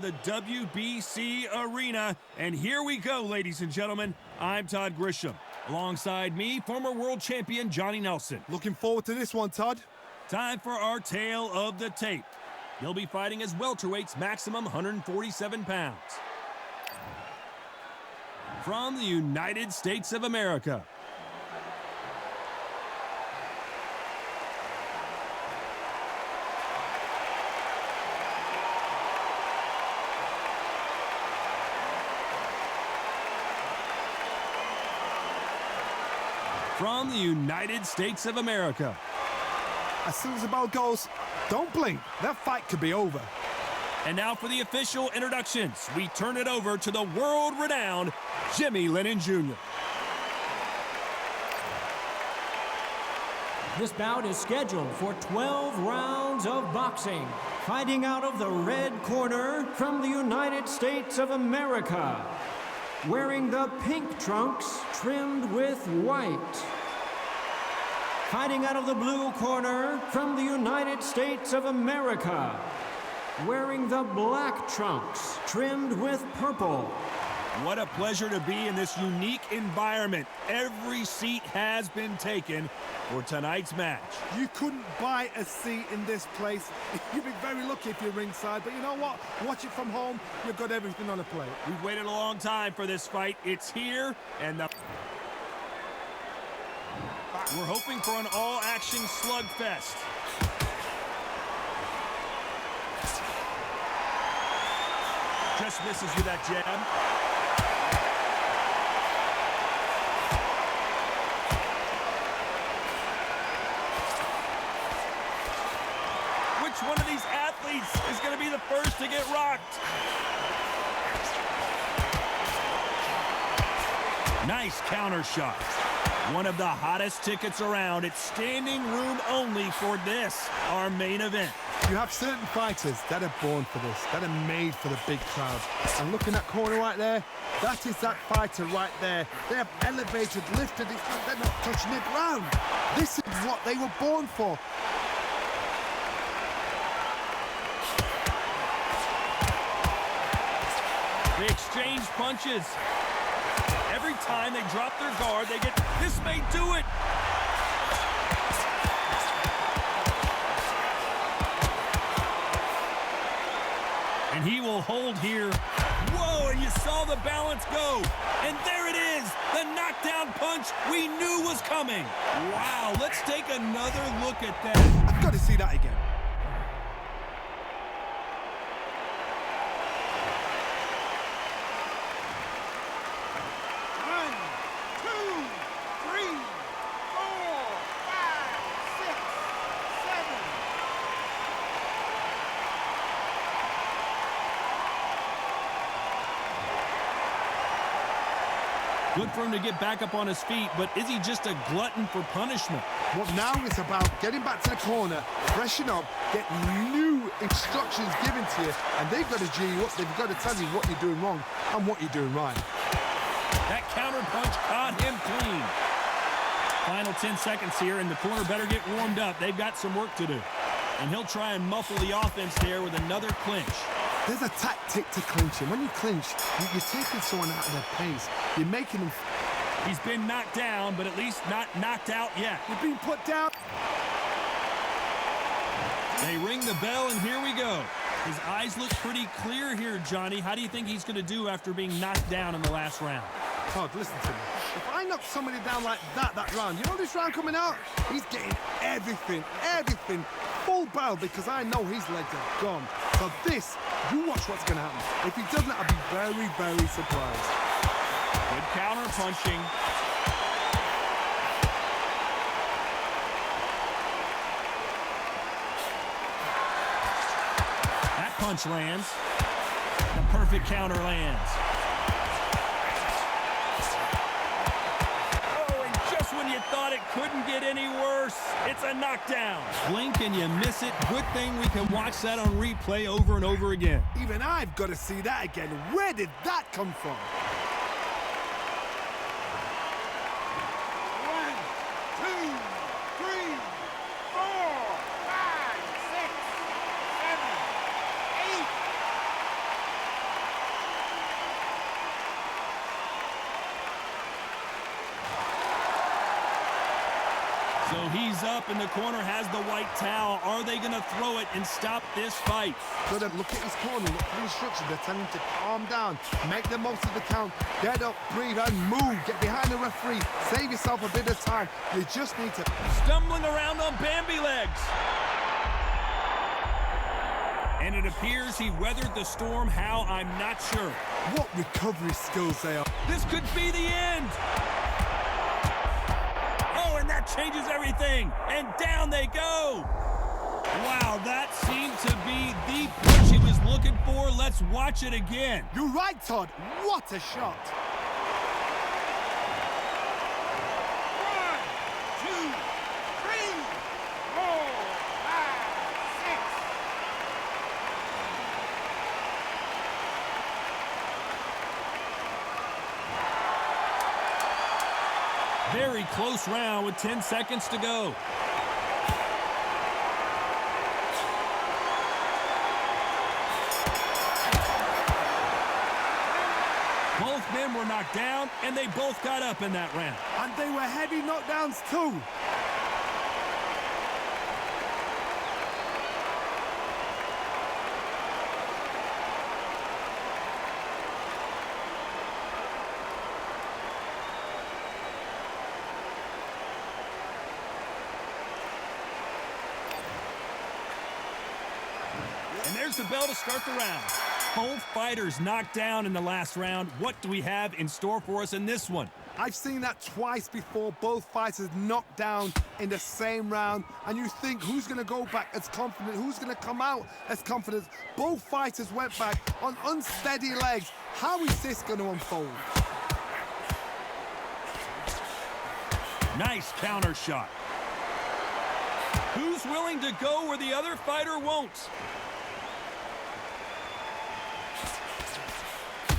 the WBC arena. And here we go, ladies and gentlemen. I'm Todd Grisham. Alongside me, former world champion Johnny Nelson. Looking forward to this one, Todd. Time for our tale of the tape. He'll be fighting as welterweights, maximum 147 pounds. From the United States of America. From the United States of America. As soon as the bell goes, don't blink. That fight could be over. And now for the official introductions. We turn it over to the world-renowned Jimmy Lennon Jr. This bout is scheduled for 12 rounds of boxing. Fighting out of the red corner from the United States of America. Wearing the pink trunks trimmed with white. Fighting out of the blue corner from the United States of America. Wearing the black trunks trimmed with purple. What a pleasure to be in this unique environment. Every seat has been taken for tonight's match. You couldn't buy a seat in this place. You'd be very lucky if you're ringside, but you know what? Watch it from home. You've got everything on a plate. We've waited a long time for this fight. It's here, and we're hoping for an all-action slugfest. Just misses with that jab. Which one of these athletes is going to be the first to get rocked? Nice counter shot. One of the hottest tickets around. It's standing room only for this, our main event. You have certain fighters that are born for this, that are made for the big crowd. And look in that corner right there, that is that fighter right there. They have elevated, lifted, they're not touching the ground. This is what they were born for. They exchange punches. Every time they drop their guard, they get, this may do it. And he will hold here. Whoa, and you saw the balance go. And there it is, the knockdown punch we knew was coming. Wow, let's take another look at that. I've got to see that again. Good for him to get back up on his feet, but is he just a glutton for punishment? Well, now it's about getting back to the corner, freshen up, get new instructions given to you, and they've got to G you up. They've got to tell you what you're doing wrong and what you're doing right. That counter punch caught him clean. Final 10 seconds here, and the corner better get warmed up. They've got some work to do. And he'll try and muffle the offense there with another clinch. There's a tactic to clinching. When you clinch, you're taking someone out of their pace. You're making them... He's been knocked down, but at least not knocked out yet. You're being put down. They ring the bell, and here we go. His eyes look pretty clear here, Johnny. How do you think he's going to do after being knocked down in the last round? Todd, listen to me. If I knock somebody down like that round, you know this round coming out? He's getting everything, full barrel, because I know his legs are gone. So this, you watch what's going to happen. If he doesn't, I'll be very, very surprised. Good counter punching. That punch lands. The perfect counter lands. Oh, and just when you thought it couldn't get any worse, it's a knockdown. Blink and you miss it. Good thing we can watch that on replay over and over again. Even I've got to see that again. Where did that come from? So he's up, and the corner has the white towel. Are they going to throw it and stop this fight? Good, look at his corner, look for the instructions. They're telling him to calm down, make the most of the count, get up, breathe, and move. Get behind the referee, save yourself a bit of time. You just need to... Stumbling around on Bambi legs. And it appears he weathered the storm. How, I'm not sure. What recovery skills they are. This could be the end. Oh, and that changes everything. And down they go. Wow, that seemed to be the punch he was looking for. Let's watch it again. You're right, Todd. What a shot. 1, 2, 3, 4, 5, 6. Very close round with 10 seconds to go. Both men were knocked down, and they both got up in that round. And they were heavy knockdowns too. And there's the bell to start the round. Both fighters knocked down in the last round. What do we have in store for us in this one? I've seen that twice before, both fighters knocked down in the same round, and you think who's going to go back as confident, who's going to come out as confident. Both fighters went back on unsteady legs. How is this going to unfold? Nice counter shot. Who's willing to go where the other fighter won't?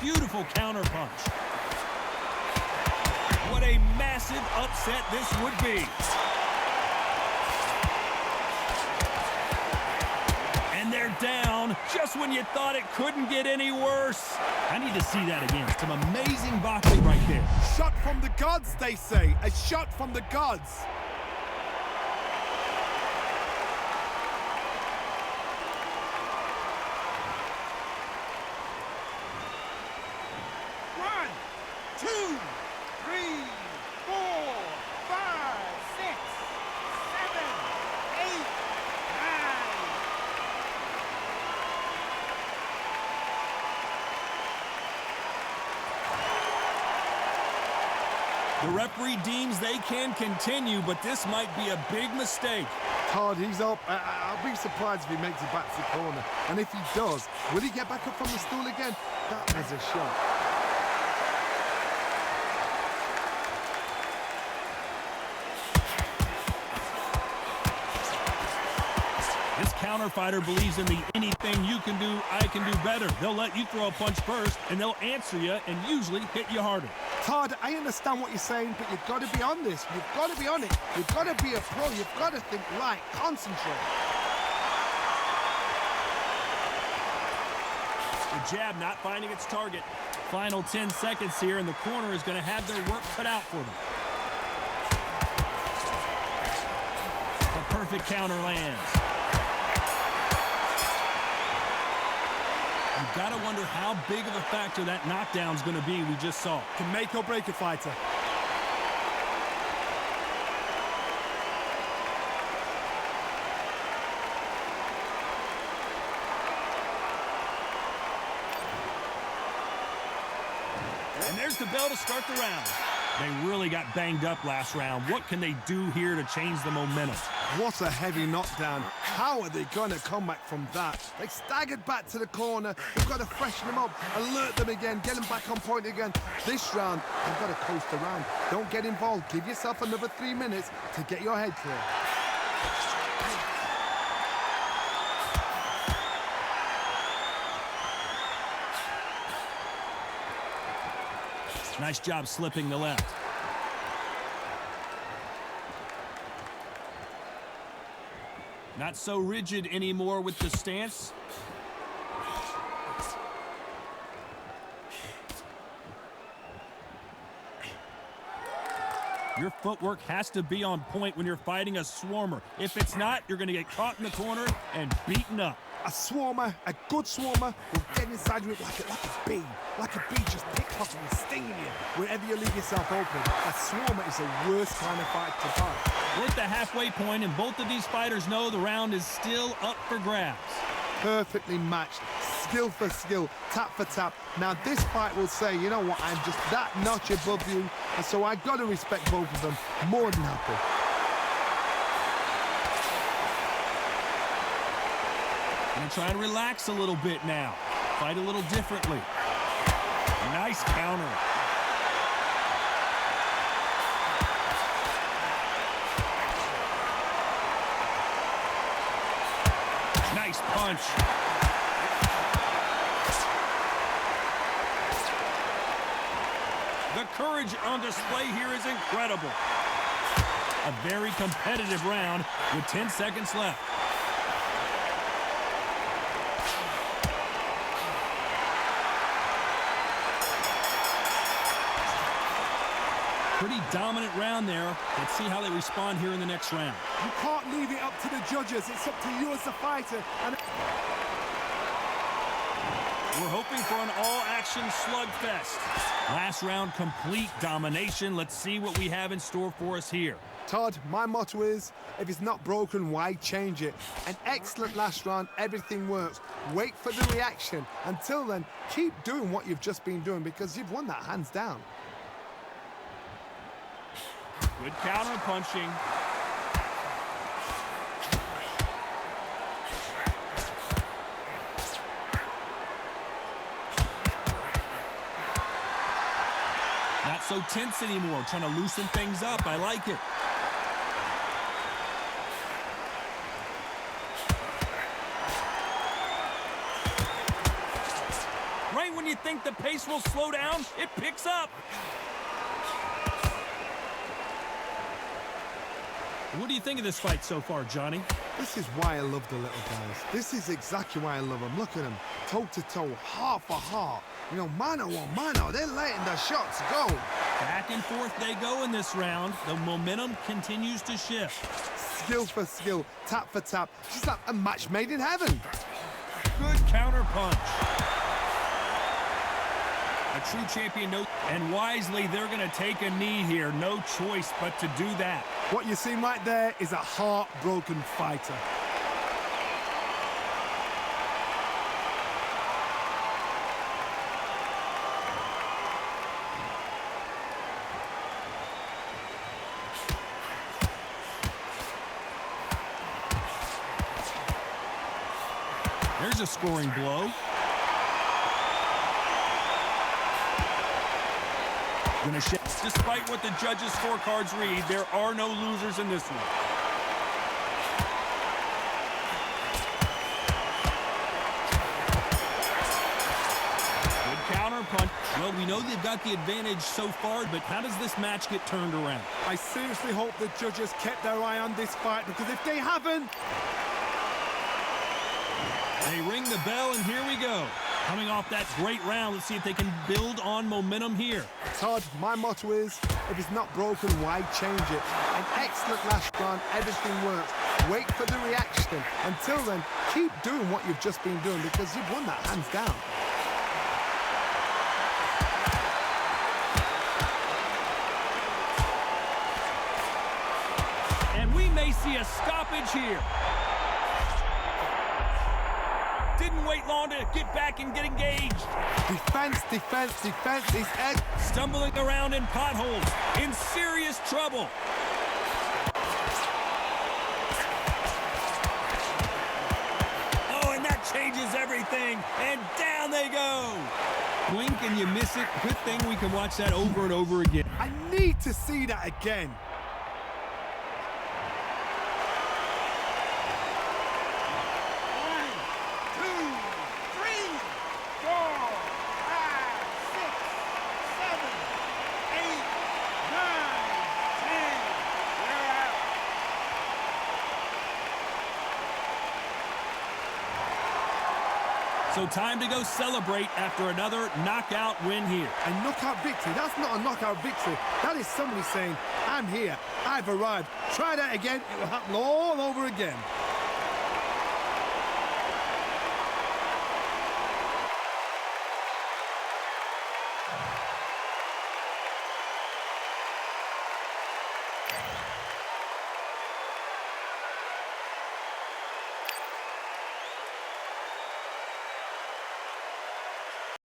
Beautiful counter punch. What a massive upset this would be. And they're down just when you thought it couldn't get any worse. I need to see that again. Some amazing boxing right there. Shot from the gods, they say. A shot from the gods. The referee deems they can continue, but this might be a big mistake. Todd, he's up. I'll be surprised if he makes it back to the corner. And if he does, will he get back up from the stool again? That was a shot. This counter fighter believes in the anything you can do, I can do better. They'll let you throw a punch first, and they'll answer you and usually hit you harder. Todd, I understand what you're saying, but you've got to be on this. You've got to be on it. You've got to be a pro. You've got to think right. Concentrate. The jab not finding its target. Final 10 seconds here, and the corner is going to have their work cut out for them. The perfect counter lands. You've got to wonder how big of a factor that knockdown's going to be we just saw. Can make or break a fighter. And there's the bell to start the round. They really got banged up last round. What can they do here to change the momentum? What a heavy knockdown. How are they going to come back from that? They staggered back to the corner. They've got to freshen them up, alert them again, get them back on point again. This round, they've got to coast around. Don't get involved. Give yourself another 3 minutes to get your head clear. Nice job slipping the left. Not so rigid anymore with the stance. Your footwork has to be on point when you're fighting a swarmer. If it's not, you're going to get caught in the corner and beaten up. A swarmer, a good swarmer, will get inside you like a bee. Like a bee just pickpocketing and stinging you wherever you leave yourself open. A swarmer is the worst kind of fight to fight. We're at the halfway point, and both of these fighters know the round is still up for grabs. Perfectly matched, skill for skill, tap for tap. Now this fight will say, you know what, I'm just that notch above you, and so I got to respect both of them more than happy. Gonna try to relax a little bit now. Fight a little differently. Nice counter. Nice punch. The courage on display here is incredible. A very competitive round with 10 seconds left. Pretty dominant round there. Let's see how they respond here in the next round. You can't leave it up to the judges. It's up to you as the fighter. And we're hoping for an all-action slugfest. Last round, complete domination. Let's see what we have in store for us here. Todd, my motto is, if it's not broken, why change it? An excellent last round, everything works. Wait for the reaction. Until then, keep doing what you've just been doing because you've won that hands down. Good counter punching. Not so tense anymore, trying to loosen things up. I like it. Right when you think the pace will slow down, it picks up. What do you think of this fight so far, Johnny? This is why I love the little guys. This is exactly why I love them. Look at them, toe-to-toe, heart for heart. You know, mano a mano, they're letting the shots go. Back and forth they go in this round. The momentum continues to shift. Skill for skill, tap for tap. Just like a match made in heaven. Good counter punch. A true champion knows, and wisely, they're going to take a knee here. No choice but to do that. What you see right there is a heartbroken fighter. There's a scoring blow. Despite what the judges' scorecards read, there are no losers in this one. Good counter punch. Well, we know they've got the advantage so far, but how does this match get turned around? I seriously hope the judges kept their eye on this fight, because if they haven't... They ring the bell, and here we go. Coming off that great round, let's see if they can build on momentum here. Todd, my motto is, if it's not broken, why change it? An excellent last round, everything works. Wait for the reaction. Until then, keep doing what you've just been doing because you've won that hands down. And we may see a stoppage here. Didn't wait long to get back and get engaged. Defense, defense, defense. He's edge. Stumbling around in potholes, in serious trouble. Oh, and that changes everything. And down they go. Blink and you miss it. Good thing we can watch that over and over again. I need to see that again. So time to go celebrate after another knockout win here. A knockout victory? That's not a knockout victory. That is somebody saying, I'm here, I've arrived. Try that again, it will happen all over again.